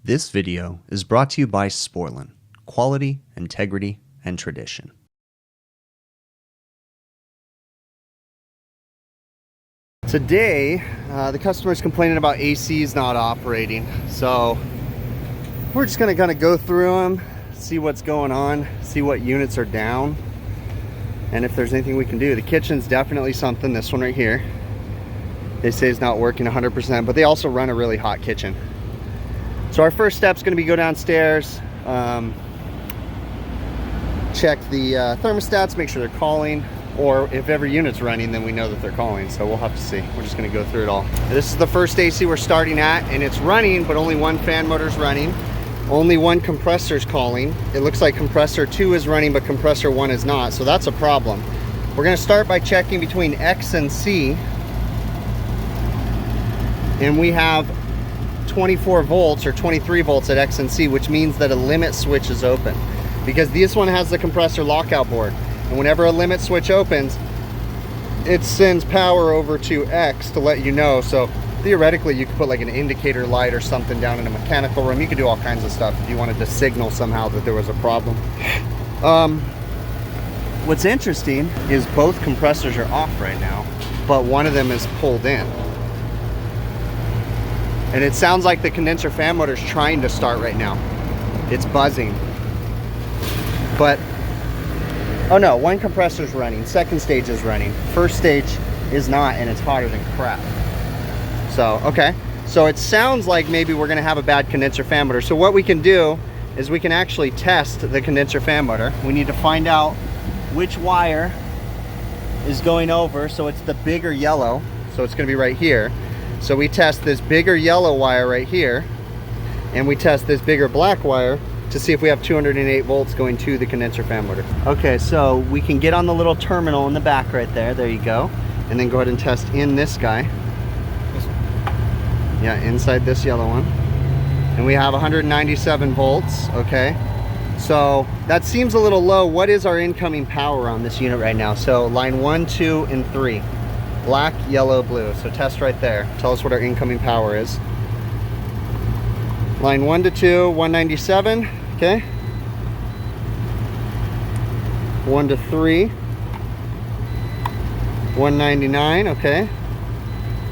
This video is brought to you by Sporlan, quality, integrity, and tradition. Today, the customer's complaining about ACs not operating, so we're just gonna kind of go through them, see what's going on, see what units are down, and if there's anything we can do. The kitchen's definitely something. This one right here, they say is not working 100%, but they also run a really hot kitchen. So our first step is going to be go downstairs, check the thermostats, make sure they're calling, or if every unit's running, then we know that they're calling. So we'll have to see. We're just going to go through it all. This is the first AC we're starting at, and it's running, but only one fan motor's running. Only one compressor's calling. It looks like compressor 2 is running, but compressor 1 is not. So that's a problem. We're going to start by checking between X and C, and we have 24 volts or 23 volts at X and C, which means that a limit switch is open, because this one has the compressor lockout board, and whenever a limit switch opens, it sends power over to X to let you know. So theoretically you could put like an indicator light or something down in a mechanical room. You could do all kinds of stuff if you wanted to signal somehow that there was a problem. What's interesting is both compressors are off right now, but one of them is pulled in. And it sounds like the condenser fan motor is trying to start right now. It's buzzing. But, oh no, one compressor is running, second stage is running, first stage is not, and it's hotter than crap. So, okay. So it sounds like maybe we're gonna have a bad condenser fan motor. So what we can do is we can actually test the condenser fan motor. We need to find out which wire is going over. So it's the bigger yellow. So it's gonna be right here. So we test this bigger yellow wire right here, and we test this bigger black wire to see if we have 208 volts going to the condenser fan motor. Okay, so we can get on the little terminal in the back right there. There you go. And then go ahead and test in this guy. Yeah, inside this yellow one. And we have 197 volts, okay. So that seems a little low. What is our incoming power on this unit right now? So line 1, 2, and 3. Black, yellow, blue. So test right there. Tell us what our incoming power is. Line 1 to 2, 197, okay. 1 to 3, 199, okay.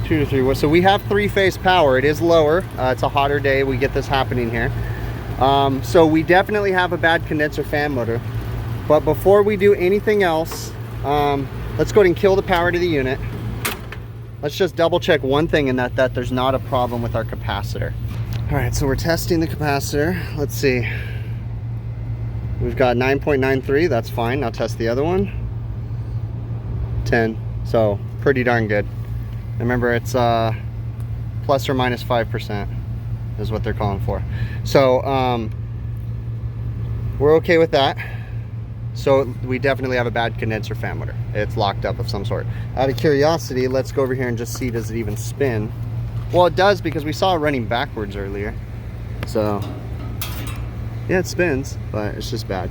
2 to 3, so we have three-phase power. It is lower. It's a hotter day. We get this happening here. So we definitely have a bad condenser fan motor. But before we do anything else, let's go ahead and kill the power to the unit. Let's just double check one thing, and that there's not a problem with our capacitor. All right, so we're testing the capacitor. Let's see. We've got 9.93, that's fine. Now test the other one. 10, so pretty darn good. Remember, it's plus or minus 5% is what they're calling for. So we're okay with that. So we definitely have a bad condenser fan motor. It's locked up of some sort. Out of curiosity, let's go over here and just see, does it even spin? Well, it does, because we saw it running backwards earlier. So yeah, it spins, but it's just bad.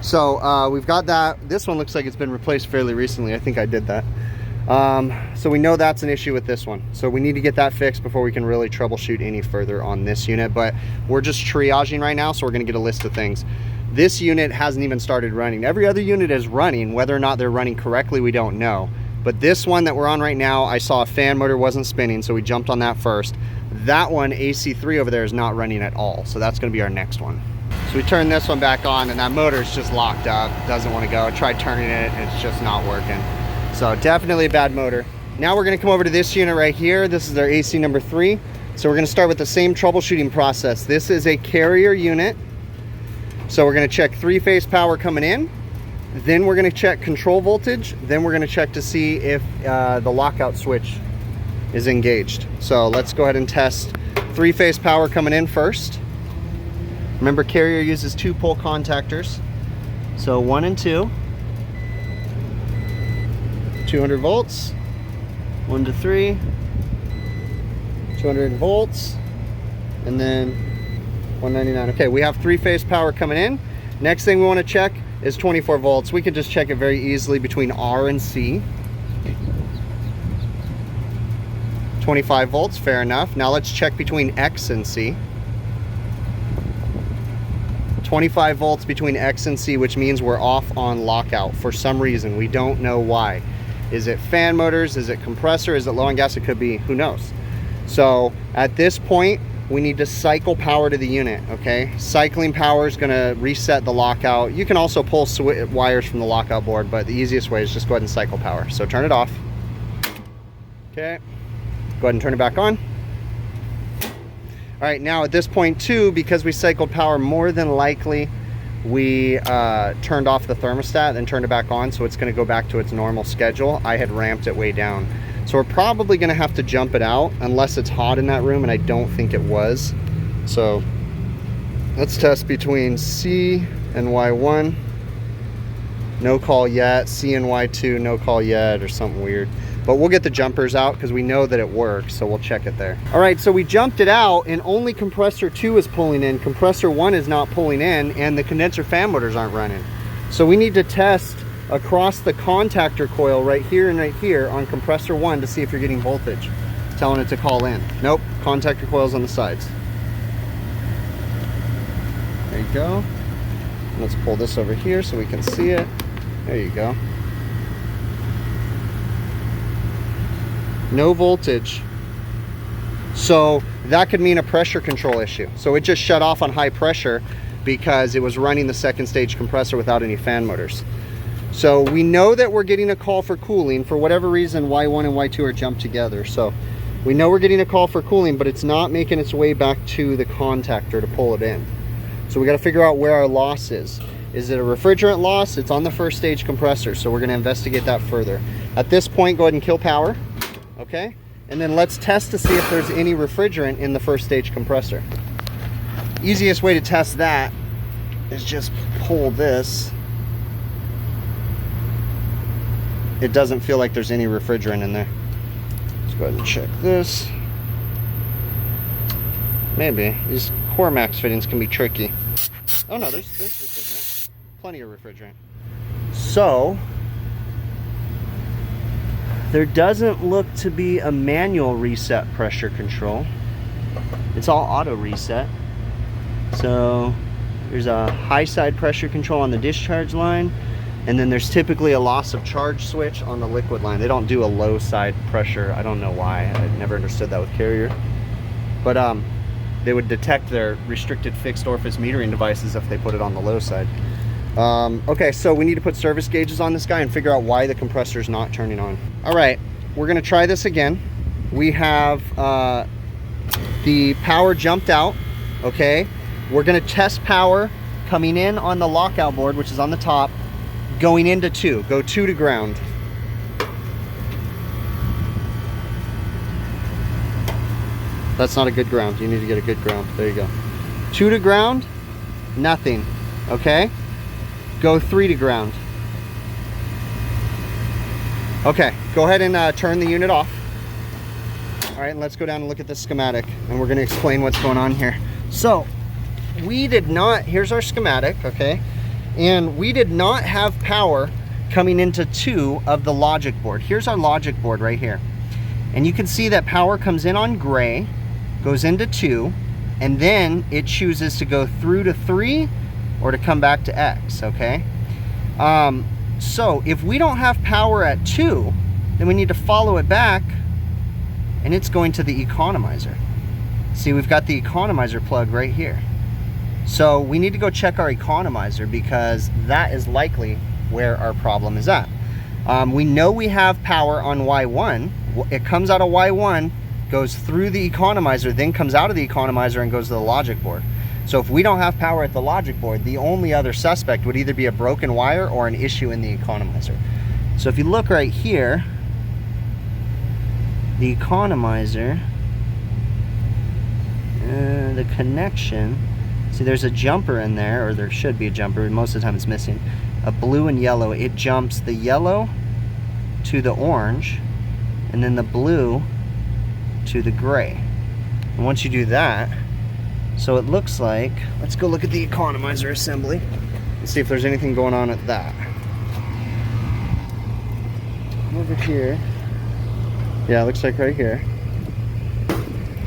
So we've got that. This one looks like it's been replaced fairly recently. I think I did that. So we know that's an issue with this one. So we need to get that fixed before we can really troubleshoot any further on this unit. But we're just triaging right now, so we're gonna get a list of things. This unit hasn't even started running. Every other unit is running. Whether or not they're running correctly, we don't know. But this one that we're on right now, I saw a fan motor wasn't spinning, so we jumped on that first. That one, AC3 over there, is not running at all. So that's gonna be our next one. So we turn this one back on, and that motor is just locked up. Doesn't wanna go. I tried turning it, it's just not working. So definitely a bad motor. Now we're gonna come over to this unit right here. This is our AC number 3. So we're gonna start with the same troubleshooting process. This is a carrier unit. So we're gonna check three-phase power coming in, then we're gonna check control voltage, then we're gonna check to see if the lockout switch is engaged. So let's go ahead and test three-phase power coming in first. Remember, carrier uses 2 pole contactors. So 1 and 2. 200 volts, 1 to 3, 200 volts, and then 199. Okay, we have three-phase power coming in. Next thing we want to check is 24 volts. We can just check it very easily between R and C. 25 volts, fair enough. Now let's check between X and C. 25 volts between X and C, which means we're off on lockout for some reason. We don't know why. Is it fan motors? Is it compressor? Is it low on gas? It could be, who knows? So at this point, we need to cycle power to the unit, okay? Cycling power is gonna reset the lockout. You can also pull wires from the lockout board, but the easiest way is just go ahead and cycle power. So turn it off. Okay, go ahead and turn it back on. All right, now at this point too, because we cycled power, more than likely we turned off the thermostat and turned it back on, so it's gonna go back to its normal schedule. I had ramped it way down. So we're probably gonna have to jump it out unless it's hot in that room, and I don't think it was. So let's test between C and Y1. No call yet. C and Y2, no call yet, or something weird. But we'll get the jumpers out because we know that it works, so we'll check it there. All right, so we jumped it out and only compressor 2 is pulling in. Compressor 1 is not pulling in, and the condenser fan motors aren't running. So we need to test across the contactor coil right here and right here on compressor 1 to see if you're getting voltage. Telling it to call in. Nope, contactor coils on the sides. There you go. Let's pull this over here so we can see it. There you go. No voltage. So that could mean a pressure control issue. So it just shut off on high pressure because it was running the second stage compressor without any fan motors. So we know that we're getting a call for cooling. For whatever reason, Y1 and Y2 are jumped together. So we know we're getting a call for cooling, but it's not making its way back to the contactor to pull it in. So we got to figure out where our loss is. Is it a refrigerant loss? It's on the first stage compressor, so we're going to investigate that further. At this point, go ahead and kill power. Okay, and then let's test to see if there's any refrigerant in the first stage compressor. Easiest way to test that is just pull this. It doesn't feel like there's any refrigerant in there. Let's go ahead and check this. Maybe. These CoreMax fittings can be tricky. Oh no, there's refrigerant. Plenty of refrigerant. So there doesn't look to be a manual reset pressure control. It's all auto reset. So there's a high side pressure control on the discharge line, and then there's typically a loss of charge switch on the liquid line. They don't do a low side pressure. I don't know why. I never understood that with Carrier. But they would detect their restricted fixed orifice metering devices if they put it on the low side. Okay, so we need to put service gauges on this guy and figure out why the compressor is not turning on. All right, we're gonna try this again. We have the power jumped out, okay? We're gonna test power coming in on the lockout board, which is on the top, going into 2. Go 2 to ground. That's not a good ground. You need to get a good ground. There you go. 2 to ground, nothing, okay? Go 3 to ground. Okay, go ahead and turn the unit off. All right, and let's go down and look at this schematic, and we're gonna explain what's going on here. So, we did not, here's our schematic, okay? And we did not have power coming into 2 of the logic board. Here's our logic board right here. And you can see that power comes in on gray, goes into 2, and then it chooses to go through to 3 or to come back to X, okay? So if we don't have power at 2, then we need to follow it back, and it's going to the economizer. See, we've got the economizer plug right here. So we need to go check our economizer because that is likely where our problem is at. We know we have power on Y1. It comes out of Y1, goes through the economizer, then comes out of the economizer and goes to the logic board. So if we don't have power at the logic board, the only other suspect would either be a broken wire or an issue in the economizer. So if you look right here, the economizer, the connection, see there's a jumper in there, or there should be a jumper, most of the time it's missing. A blue and yellow, it jumps the yellow to the orange, and then the blue to the gray. And once you do that, so it looks like, let's go look at the economizer assembly and see if there's anything going on at that. Over here. Yeah, it looks like right here.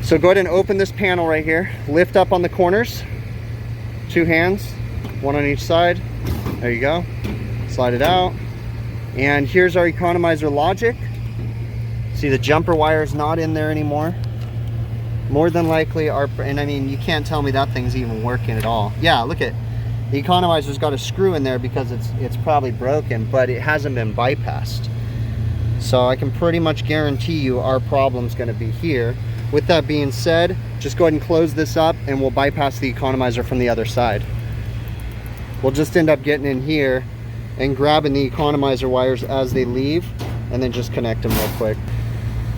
So go ahead and open this panel right here. Lift up on the corners, 2 hands, one on each side. There you go. Slide it out. And here's our economizer logic. See, the jumper wire is not in there anymore. More than likely and I mean, you can't tell me that thing's even working at all. Yeah, look at the economizer's got a screw in there because it's probably broken, but it hasn't been bypassed. So I can pretty much guarantee you our problem's going to be here. With that being said, just go ahead and close this up and we'll bypass the economizer from the other side. We'll just end up getting in here and grabbing the economizer wires as they leave and then just connect them real quick.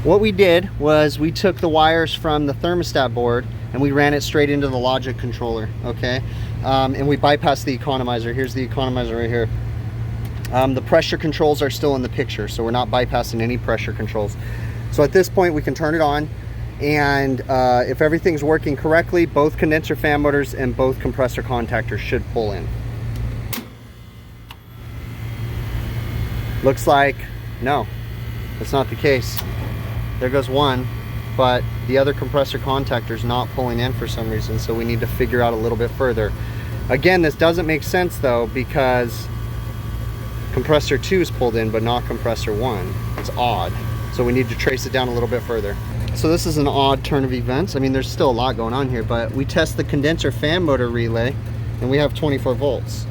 What we did was we took the wires from the thermostat board and we ran it straight into the logic controller, okay? And we bypassed the economizer. Here's the economizer right here. The pressure controls are still in the picture, so we're not bypassing any pressure controls. So at this point we can turn it on, and if everything's working correctly, both condenser fan motors and both compressor contactors should pull in. Looks like no, that's not the case. There goes one, but the other compressor contactor is not pulling in for some reason, so we need to figure out a little bit further. Again, this doesn't make sense though, because compressor 2 is pulled in but not compressor 1. It's odd, so we need to trace it down a little bit further. So this is an odd turn of events. I mean, there's still a lot going on here, but we test the condenser fan motor relay and we have 24 volts.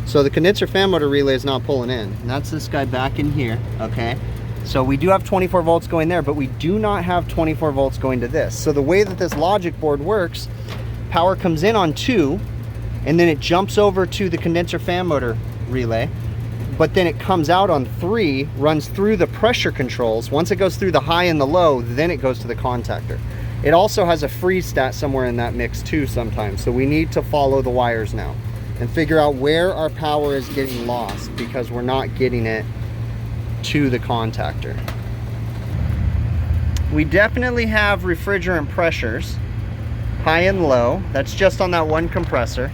So the condenser fan motor relay is not pulling in, and that's this guy back in here, okay? So we do have 24 volts going there, but we do not have 24 volts going to this. So the way that this logic board works, power comes in on 2, and then it jumps over to the condenser fan motor relay, but then it comes out on 3, runs through the pressure controls. Once it goes through the high and the low, then it goes to the contactor. It also has a freeze stat somewhere in that mix too sometimes. So we need to follow the wires now and figure out where our power is getting lost, because we're not getting it to the contactor. We definitely have refrigerant pressures, high and low. That's just on that one compressor.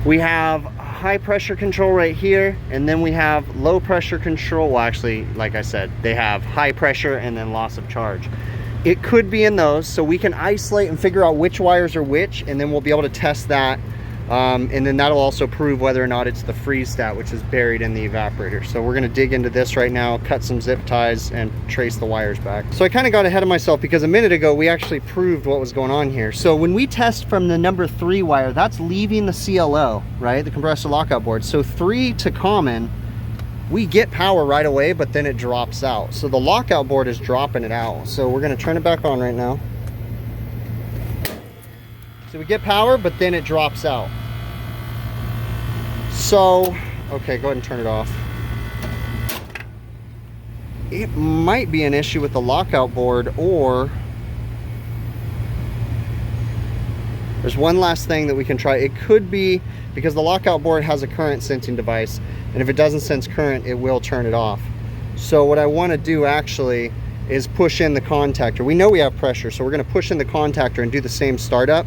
We have high pressure control right here, and then we have low pressure control. Well, actually, like I said, they have high pressure and then loss of charge. It could be in those, so we can isolate and figure out which wires are which, and then we'll be able to test that. And then that'll also prove whether or not it's the freeze stat, which is buried in the evaporator. So we're gonna dig into this right now, cut some zip ties, and trace the wires back. So I kind of got ahead of myself because a minute ago we actually proved what was going on here. So when we test from the number 3 wire, that's leaving the CLO, right? The compressor lockout board. So 3 to common, we get power right away, but then it drops out. So the lockout board is dropping it out. So we're gonna turn it back on right now. So we get power, but then it drops out. So, okay, go ahead and turn it off. It might be an issue with the lockout board, or there's one last thing that we can try. It could be because the lockout board has a current sensing device, and if it doesn't sense current, it will turn it off. So what I want to do actually is push in the contactor. We know we have pressure, so we're going to push in the contactor and do the same startup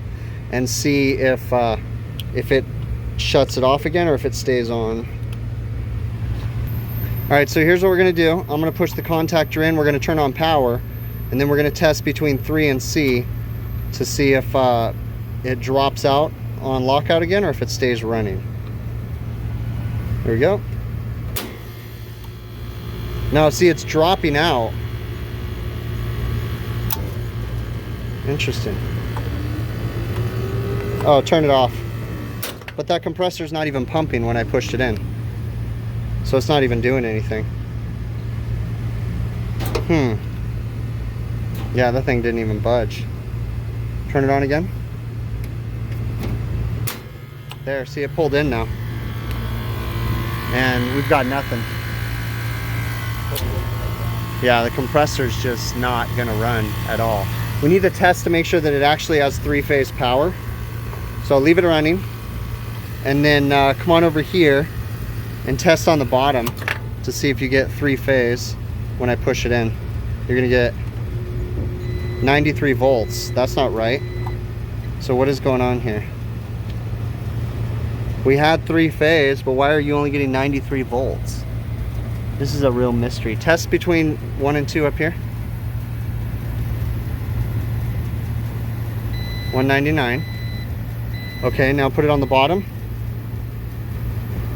and see if it shuts it off again or if it stays on. All right, so here's what we're going to do. I'm going to push the contactor in. We're going to turn on power, and then we're going to test between 3 and C to see if it drops out on lockout again or if it stays running. There we go. Now see, it's dropping out. Interesting. Oh, turn it off. But that compressor's not even pumping when I pushed it in. So it's not even doing anything. Yeah, that thing didn't even budge. Turn it on again. There, see, it pulled in now. And we've got nothing. Yeah, the compressor's just not gonna run at all. We need to test to make sure that it actually has 3-phase power. So I'll leave it running, and then come on over here and test on the bottom to see if you get 3-phase when I push it in. You're gonna get 93 volts. That's not right. So what is going on here? We had 3-phase, but why are you only getting 93 volts? This is a real mystery. Test between 1 and 2 up here. 199. Okay, now put it on the bottom.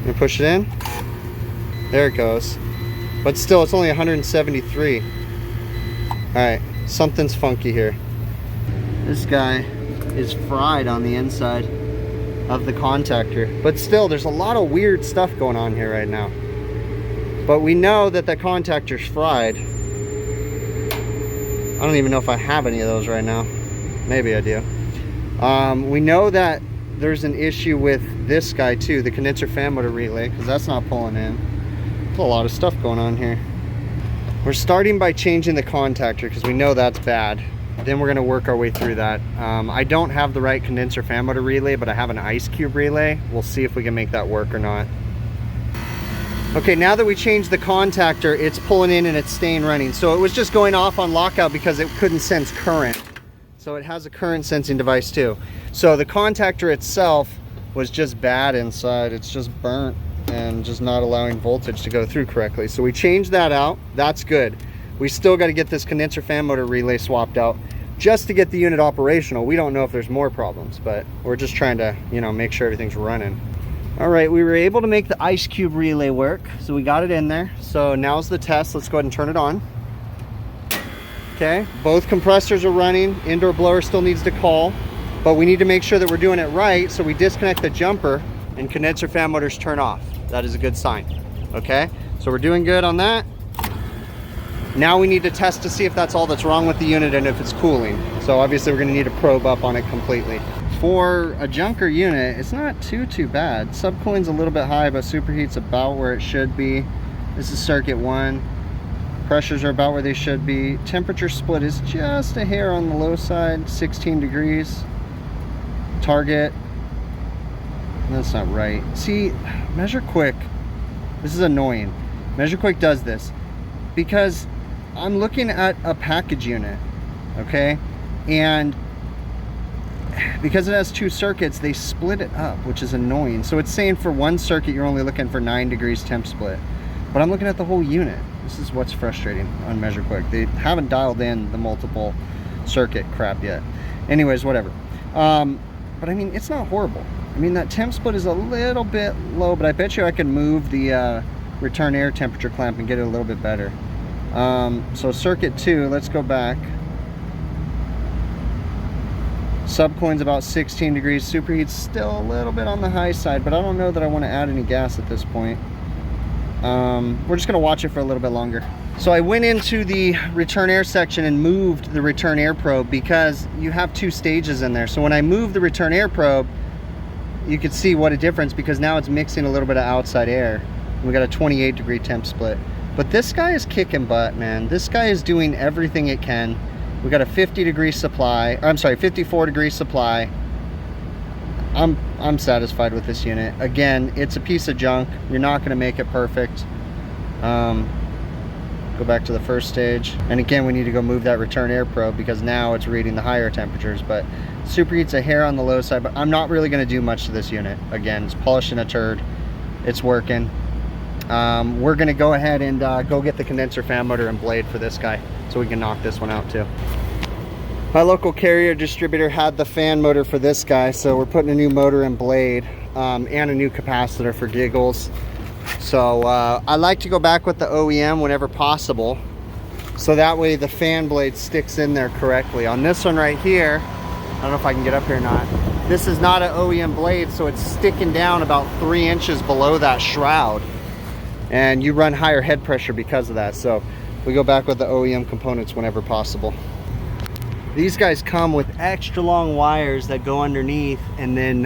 And push it in. There it goes. But still, it's only 173. All right, something's funky here. This guy is fried on the inside of the contactor. But still, there's a lot of weird stuff going on here right now. But we know that the contactor's fried. I don't even know if I have any of those right now. Maybe I do. We know that there's an issue with this guy too, the condenser fan motor relay, because that's not pulling in. There's a lot of stuff going on here. We're starting by changing the contactor because we know that's bad. Then we're going to work our way through that. I don't have the right condenser fan motor relay, but I have an ice cube relay. We'll see if we can make that work or not. Okay, now that we changed the contactor, it's pulling in and it's staying running. So it was just going off on lockout because it couldn't sense current. So it has a current sensing device too. So the contactor itself was just bad inside. It's just burnt and just not allowing voltage to go through correctly. So we changed that out. That's good. We still got to get this condenser fan motor relay swapped out just to get the unit operational. We don't know if there's more problems, but we're just trying to, you know, make sure everything's running. All right, we were able to make the ice cube relay work. So we got it in there. So now's the test. Let's go ahead and turn it on. Okay, both compressors are running. Indoor blower still needs to call, but we need to make sure that we're doing it right. So we disconnect the jumper and condenser fan motors turn off. That is a good sign. Okay, so we're doing good on that. Now we need to test to see if that's all that's wrong with the unit and if it's cooling. So obviously we're gonna need to probe up on it completely. For a junker unit, it's not too bad. Subcooling's a little bit high, but superheat's about where it should be. This is circuit 1. Pressures are about where they should be. Temperature split is just a hair on the low side, 16 degrees. Target, that's not right. See, Measure Quick, this is annoying. Measure Quick does this because I'm looking at a package unit, okay? And because it has 2 circuits, they split it up, which is annoying. So it's saying for one circuit, you're only looking for 9 degrees temp split. But I'm looking at the whole unit. This is what's frustrating on Measure Quick. They haven't dialed in the multiple circuit crap yet. Anyways, whatever. But I mean, it's not horrible. I mean, that temp split is a little bit low, but I bet you I can move the return air temperature clamp and get it a little bit better. So circuit 2, let's go back. Subcooling's about 16 degrees. Superheat's still a little bit on the high side, but I don't know that I want to add any gas at this point. We're just going to watch it for a little bit longer. So I went into the return air section and moved the return air probe because you have 2 stages in there. So when I move the return air probe, you could see what a difference, because now it's mixing a little bit of outside air. We got a 28 degree temp split. But this guy is kicking butt, man. This guy is doing everything it can. We got a 50 degree supply, I'm sorry, 54 degree supply. I'm satisfied with this unit. Again, it's a piece of junk. You're not gonna make it perfect. Go back to the first stage. And again, we need to go move that return air probe because now it's reading the higher temperatures. But superheat's a hair on the low side, but I'm not really gonna do much to this unit. Again, it's polishing a turd. It's working. We're gonna go ahead and go get the condenser fan motor and blade for this guy so we can knock this one out too. My local carrier distributor had the fan motor for this guy, so we're putting a new motor and blade and a new capacitor for giggles. So I like to go back with the OEM whenever possible, so that way the fan blade sticks in there correctly. On this one right here, I don't know if I can get up here or not, this is not an OEM blade, so it's sticking down about 3 inches below that shroud, and you run higher head pressure because of that. So we go back with the OEM components whenever possible. These guys come with extra long wires that go underneath, and then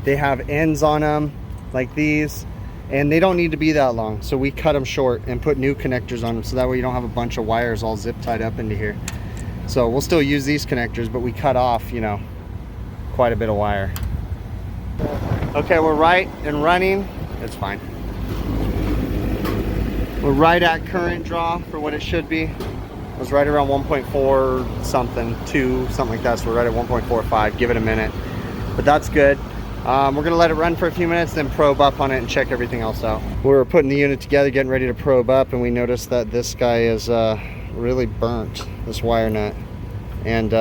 they have ends on them like these, and they don't need to be that long, so we cut them short and put new connectors on them, so that way you don't have a bunch of wires all zip tied up into here. So we'll still use these connectors, but we cut off, you know, quite a bit of wire. Okay, we're right and running. It's fine. We're right at current draw for what it should be. It was right around 1.4 something, 2, something like that. So we're right at 1.45. Give it a minute, but that's good. We're gonna let it run for a few minutes, then probe up on it and check everything else out. We were putting the unit together, getting ready to probe up, and we noticed that this guy is really burnt, this wire nut. And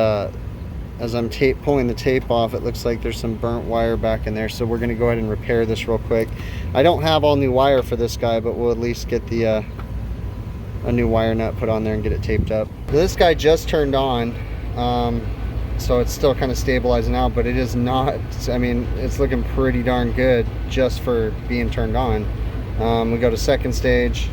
as I'm pulling the tape off, it looks like there's some burnt wire back in there, so we're gonna go ahead and repair this real quick. I don't have all new wire for this guy, but we'll at least get the a new wire nut put on there and get it taped up. This guy just turned on, so it's still kind of stabilizing out, but it is not, I mean, it's looking pretty darn good just for being turned on. We go to second stage.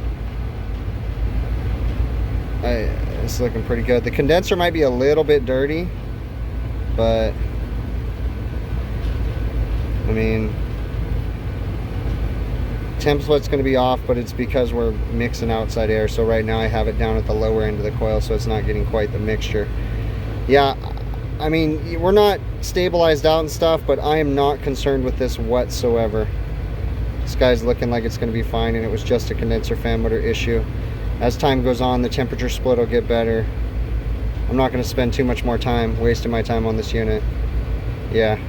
It's looking pretty good. The condenser might be a little bit dirty, but I mean, temp split's going to be off, but it's because we're mixing outside air. So right now I have it down at the lower end of the coil, so it's not getting quite the mixture. Yeah, I mean, we're not stabilized out and stuff, but I am not concerned with this whatsoever. This guy's looking like it's going to be fine, and it was just a condenser fan motor issue. As time goes on, the temperature split will get better. I'm not going to spend too much more time wasting my time on this unit. Yeah,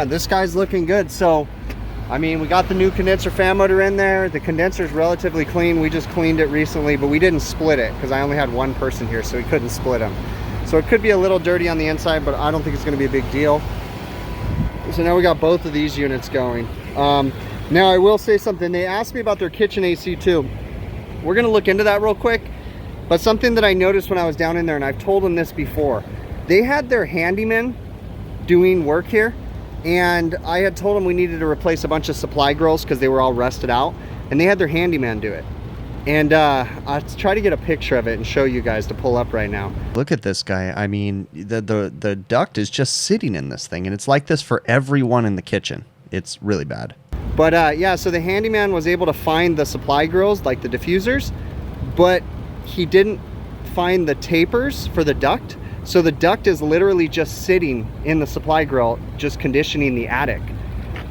this guy's looking good. So I mean, we got the new condenser fan motor in there. The condenser's relatively clean. We just cleaned it recently, but we didn't split it because I only had one person here, so we couldn't split them. So it could be a little dirty on the inside, but I don't think it's going to be a big deal. So now we got both of these units going. Now I will say something. They asked me about their kitchen AC too. We're going to look into that real quick. But something that I noticed when I was down in there, and I've told them this before, they had their handyman doing work here, and I had told them we needed to replace a bunch of supply grills because they were all rusted out, and they had their handyman do it. And I'll try to get a picture of it and show you guys to pull up right now. Look at this guy. I mean, the duct is just sitting in this thing, and it's like this for everyone in the kitchen. It's really bad. But yeah, so the handyman was able to find the supply grills, like the diffusers, but he didn't find the tapers for the duct. So the duct is literally just sitting in the supply grill, just conditioning the attic.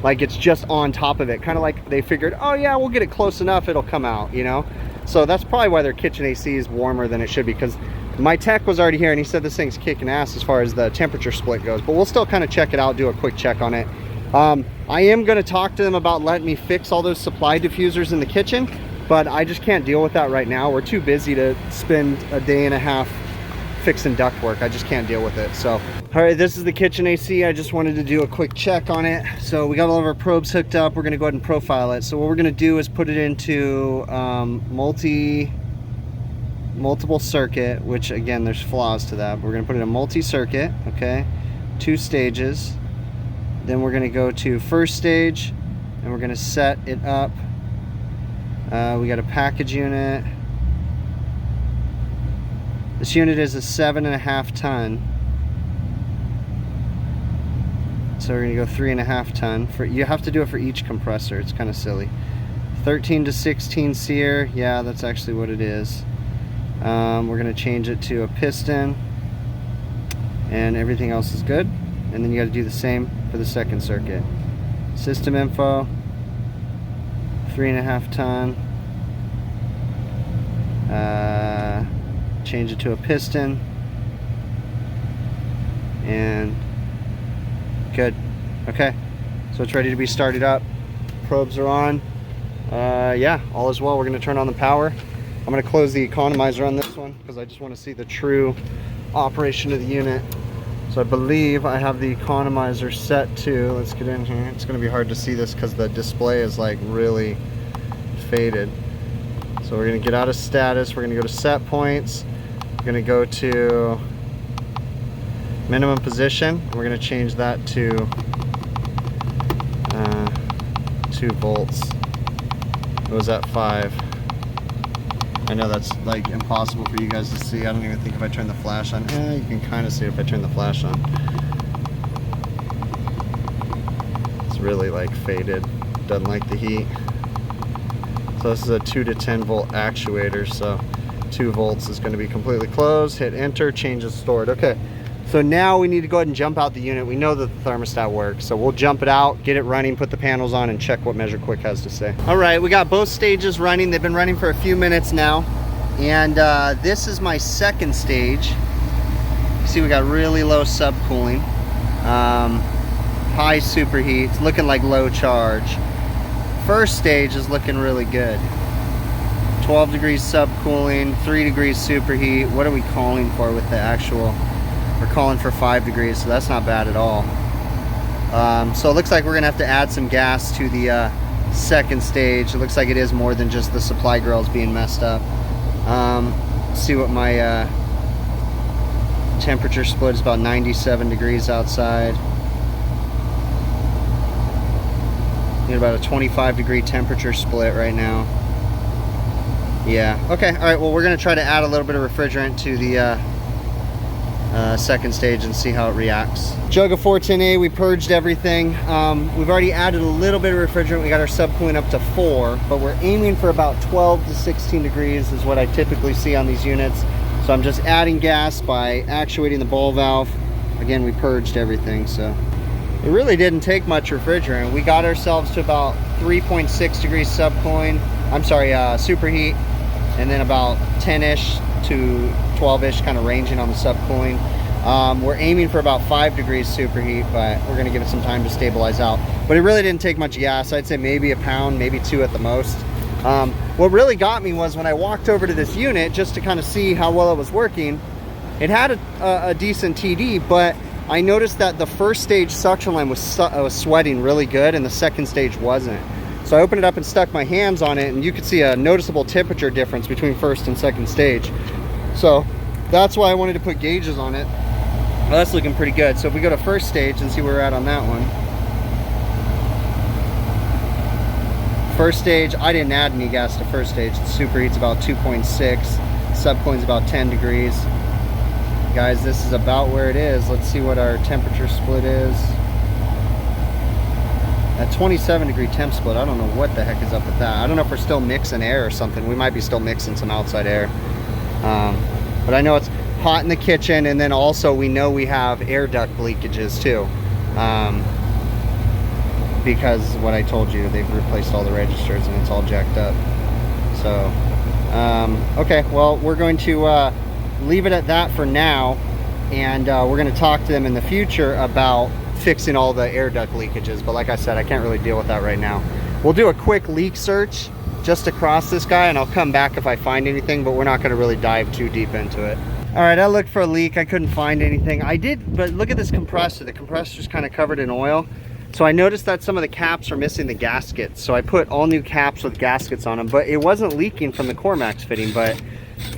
Like it's just on top of it. Kind of like they figured, oh yeah, we'll get it close enough, it'll come out, you know? So that's probably why their kitchen AC is warmer than it should be, because my tech was already here and he said this thing's kicking ass as far as the temperature split goes. But we'll still kind of check it out, do a quick check on it. I am going to talk to them about letting me fix all those supply diffusers in the kitchen, but I just can't deal with that right now. We're too busy to spend a day and a half fixing duct work. I just can't deal with it. So, all right, this is the kitchen AC. I just wanted to do a quick check on it. So we got all of our probes hooked up. We're going to go ahead and profile it. So what we're going to do is put it into multiple circuit, which again, there's flaws to that. But we're going to put it in multi-circuit, okay? 2 stages. Then we're going to go to first stage and we're going to set it up. We got a package unit. This unit is a 7.5 ton. So we're going to go 3.5 ton. You have to do it for each compressor. It's kind of silly. 13 to 16 SEER. Yeah, that's actually what it is. We're going to change it to a piston. And everything else is good. And then you got to do the same for the second circuit. System info, 3.5 ton. Change it to a piston. And good. Okay, so it's ready to be started up. Probes are on. Yeah, all is well. We're going to turn on the power. I'm going to close the economizer on this one because I just want to see the true operation of the unit. So I believe I have the economizer set to, let's get in here. It's going to be hard to see this because the display is like really faded. So we're going to get out of status. We're going to go to set points. We're going to go to minimum position. We're going to change that to 2 volts. It was at 5. I know that's like impossible for you guys to see. I don't even think if I turn the flash on. You can kind of see it if I turn the flash on. It's really like faded. Doesn't like the heat. So this is a 2 to 10 volt actuator. So 2 volts is going to be completely closed. Hit enter, changes stored. Okay. So now we need to go ahead and jump out the unit. We know that the thermostat works, so we'll jump it out, get it running, put the panels on, and check what Measure Quick has to say. All right, we got both stages running. They've been running for a few minutes now, and this is my second stage. You see we got really low subcooling, high superheat. It's looking like low charge. First stage is looking really good. 12 degrees subcooling, 3 degrees superheat. What are we calling for with the actual... We're calling for 5 degrees, so that's not bad at all. So it looks like we're gonna have to add some gas to the second stage. It looks like it is more than just the supply grills being messed up. See what my temperature split is. About 97 degrees outside. Get about a 25 degree temperature split right now. Yeah, okay, all right, well, we're gonna try to add a little bit of refrigerant to the second stage and see how it reacts. Jug of 410A, we purged everything. We've already added a little bit of refrigerant. We got our subcooling up to 4, but we're aiming for about 12 to 16 degrees is what I typically see on these units. So I'm just adding gas by actuating the ball valve. Again, we purged everything, so it really didn't take much refrigerant. We got ourselves to about 3.6 degrees subcooling. I'm sorry, superheat, and then about 10-ish to 12-ish, kind of ranging on the subcooling. We're aiming for about 5 degrees superheat, but we're gonna give it some time to stabilize out. But it really didn't take much gas. I'd say maybe a pound, maybe 2 at the most. What really got me was when I walked over to this unit just to kind of see how well it was working. It had a decent TD, but I noticed that the first stage suction line was sweating really good and the second stage wasn't. So I opened it up and stuck my hands on it, and you could see a noticeable temperature difference between first and second stage. So that's why I wanted to put gauges on it. Well, that's looking pretty good. So if we go to first stage and see where we're at on that one. First stage, I didn't add any gas to first stage. The superheat's about 2.6, subcooling's about 10 degrees. Guys, this is about where it is. Let's see what our temperature split is. At 27 degree temp split, I don't know what the heck is up with that. I don't know if we're still mixing air or something. We might be still mixing some outside air. But I know it's hot in the kitchen, and then also we know we have air duct leakages too. Because what I told you, they've replaced all the registers and it's all jacked up. So, okay, well, we're going to leave it at that for now, and we're going to talk to them in the future about fixing all the air duct leakages. But like I said, I can't really deal with that right now. We'll do a quick leak search just across this guy, and I'll come back if I find anything, but we're not going to really dive too deep into it. All right, I looked for a leak. I couldn't find anything. I did, but look at this compressor. The compressor's kind of covered in oil. So I noticed that some of the caps are missing the gaskets. So I put all new caps with gaskets on them, but it wasn't leaking from the Cormax fitting, but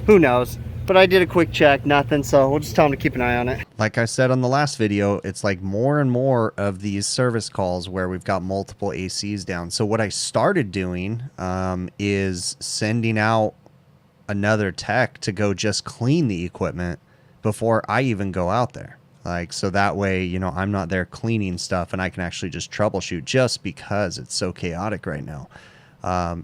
who knows? But I did a quick check, nothing, so we'll just tell them to keep an eye on it. Like I said on the last video, it's like more and more of these service calls where we've got multiple ACs down. So what I started doing is sending out another tech to go just clean the equipment before I even go out there. Like, so that way, you know, I'm not there cleaning stuff and I can actually just troubleshoot, just because it's so chaotic right now.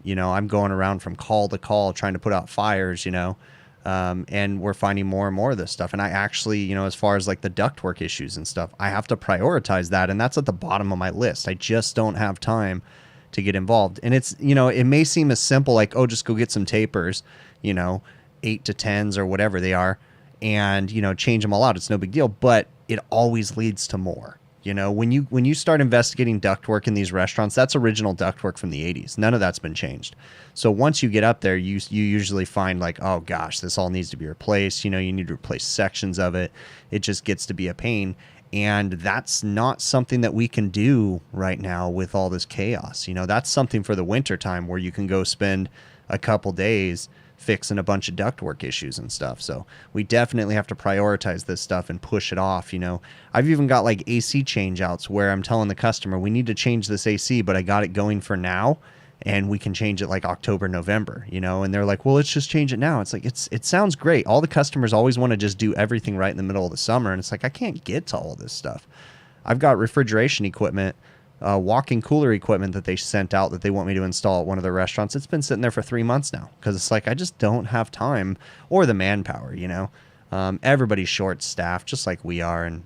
You know, I'm going around from call to call trying to put out fires, you know, and we're finding more and more of this stuff. And I actually, you know, as far as like the ductwork issues and stuff, I have to prioritize that. And that's at the bottom of my list. I just don't have time to get involved. And it's, you know, it may seem as simple like, oh, just go get some tapers, you know, 8 to 10s or whatever they are, and, you know, change them all out. It's no big deal, but it always leads to more. You know, when you start investigating ductwork in these restaurants, that's original ductwork from the 80s. None of that's been changed. So once you get up there, you usually find like, oh gosh, this all needs to be replaced. You know, you need to replace sections of it. It just gets to be a pain. And that's not something that we can do right now with all this chaos. You know, that's something for the winter time where you can go spend a couple days fixing a bunch of ductwork issues and stuff. So we definitely have to prioritize this stuff and push it off. You know, I've even got like AC change outs where I'm telling the customer, we need to change this AC, but I got it going for now and we can change it like October, November, you know, and they're like, well, let's just change it now. It's like, it sounds great. All the customers always want to just do everything right in the middle of the summer. And it's like, I can't get to all this stuff. I've got refrigeration equipment, walk-in cooler equipment that they sent out that they want me to install at one of their restaurants. It's been sitting there for 3 months now because it's like I just don't have time or the manpower, you know. Everybody's short-staffed just like we are, and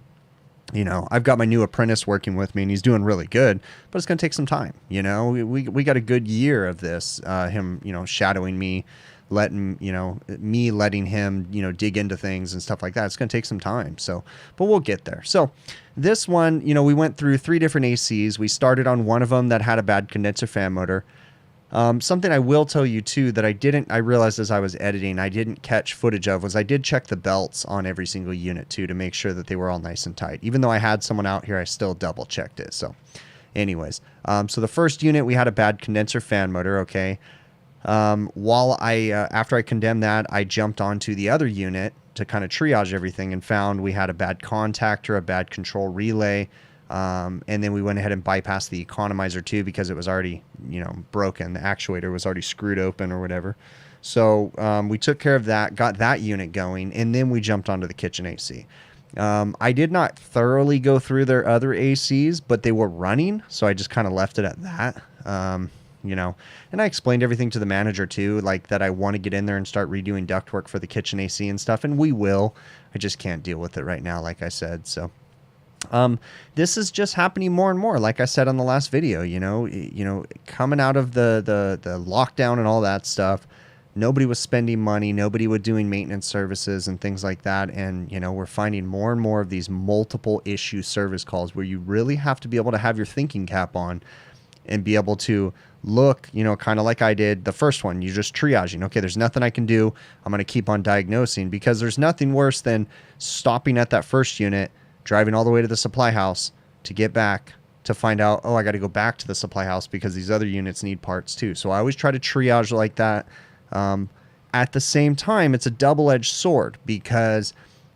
you know, I've got my new apprentice working with me and he's doing really good, but it's going to take some time. You know, we got a good year of this, him, you know, shadowing me, letting him, you know, dig into things and stuff like that. It's going to take some time. So, but we'll get there. So this one, you know, we went through 3 different ACs. We started on one of them that had a bad condenser fan motor. Something I will tell you too that I realized as I was editing, I didn't catch footage of, was I did check the belts on every single unit too to make sure that they were all nice and tight. Even though I had someone out here, I still double checked it. So anyways, so the first unit, we had a bad condenser fan motor. Okay. After I condemned that, I jumped onto the other unit to kind of triage everything and found we had a bad contactor, a bad control relay. And then we went ahead and bypassed the economizer too, because it was already, broken. The actuator was already screwed open or whatever. So, we took care of that, got that unit going, and then we jumped onto the kitchen AC. I did not thoroughly go through their other ACs, but they were running. So I just kind of left it at that. And I explained everything to the manager too, like that I want to get in there and start redoing ductwork for the kitchen AC and stuff. And we will. I just can't deal with it right now, like I said. So, this is just happening more and more. Like I said on the last video, coming out of the lockdown and all that stuff, nobody was spending money. Nobody was doing maintenance services and things like that. And, we're finding more and more of these multiple issue service calls where you really have to be able to have your thinking cap on and be able to look, kind of like I did the first one. You're just triaging. Okay, there's nothing I can do. I'm going to keep on diagnosing, because there's nothing worse than stopping at that first unit, driving all the way to the supply house to get back to find out, oh, I got to go back to the supply house because these other units need parts too. So I always try to triage like that. At the same time, it's a double-edged sword, because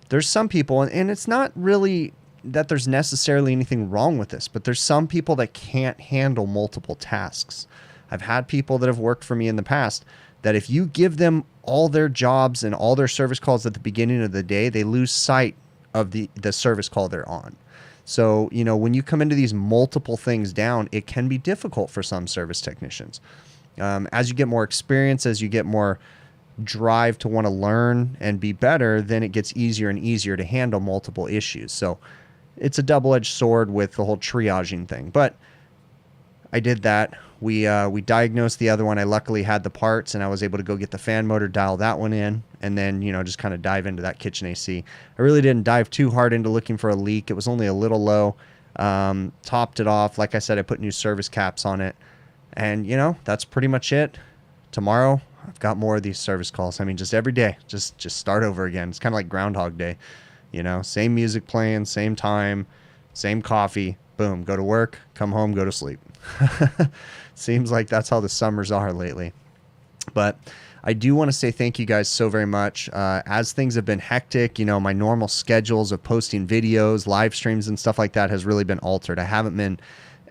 there's some people, and it's not really that there's necessarily anything wrong with this, but there's some people that can't handle multiple tasks. I've had people that have worked for me in the past that if you give them all their jobs and all their service calls at the beginning of the day, they lose sight of the service call they're on. So, when you come into these multiple things down, it can be difficult for some service technicians. As you get more experience, as you get more drive to want to learn and be better, then it gets easier and easier to handle multiple issues. So it's a double-edged sword with the whole triaging thing. But I did that. We diagnosed the other one. I luckily had the parts, and I was able to go get the fan motor, dial that one in, and then, just kind of dive into that kitchen AC. I really didn't dive too hard into looking for a leak. It was only a little low. Topped it off. Like I said, I put new service caps on it. And, that's pretty much it. Tomorrow, I've got more of these service calls. I mean, just every day, just start over again. It's kind of like Groundhog Day. Same music playing, same time, same coffee. Boom, go to work, come home, go to sleep. Seems like that's how the summers are lately. But I do want to say thank you guys so very much. As things have been hectic, my normal schedules of posting videos, live streams, and stuff like that has really been altered. I haven't been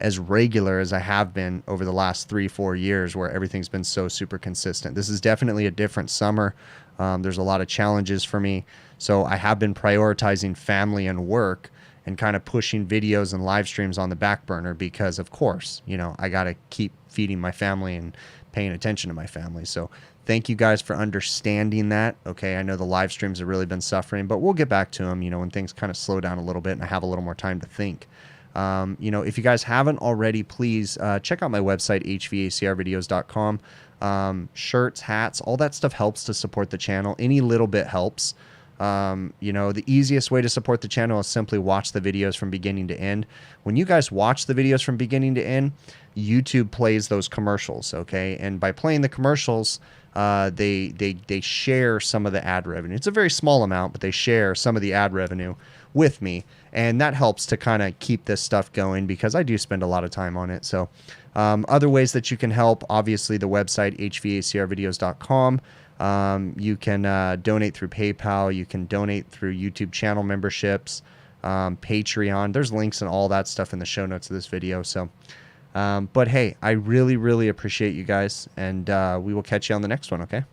as regular as I have been over the last 3-4 years, where everything's been so super consistent. This is definitely a different summer. There's a lot of challenges for me. So I have been prioritizing family and work and kind of pushing videos and live streams on the back burner, because of course, I got to keep feeding my family and paying attention to my family. So thank you guys for understanding that. Okay, I know the live streams have really been suffering, but we'll get back to them, when things kind of slow down a little bit and I have a little more time to think. If you guys haven't already, please check out my website, hvacrvideos.com. Shirts, hats, all that stuff helps to support the channel. Any little bit helps. The easiest way to support the channel is simply watch the videos from beginning to end. When you guys watch the videos from beginning to end, YouTube plays those commercials, okay? And by playing the commercials, they share some of the ad revenue. It's a very small amount, but they share some of the ad revenue with me, and that helps to kind of keep this stuff going, because I do spend a lot of time on it. So other ways that you can help, obviously the website, hvacrvideos.com. You can donate through PayPal. You can donate through YouTube channel memberships, Patreon. There's links and all that stuff in the show notes of this video. So, but hey, I really, really appreciate you guys, and we will catch you on the next one, okay?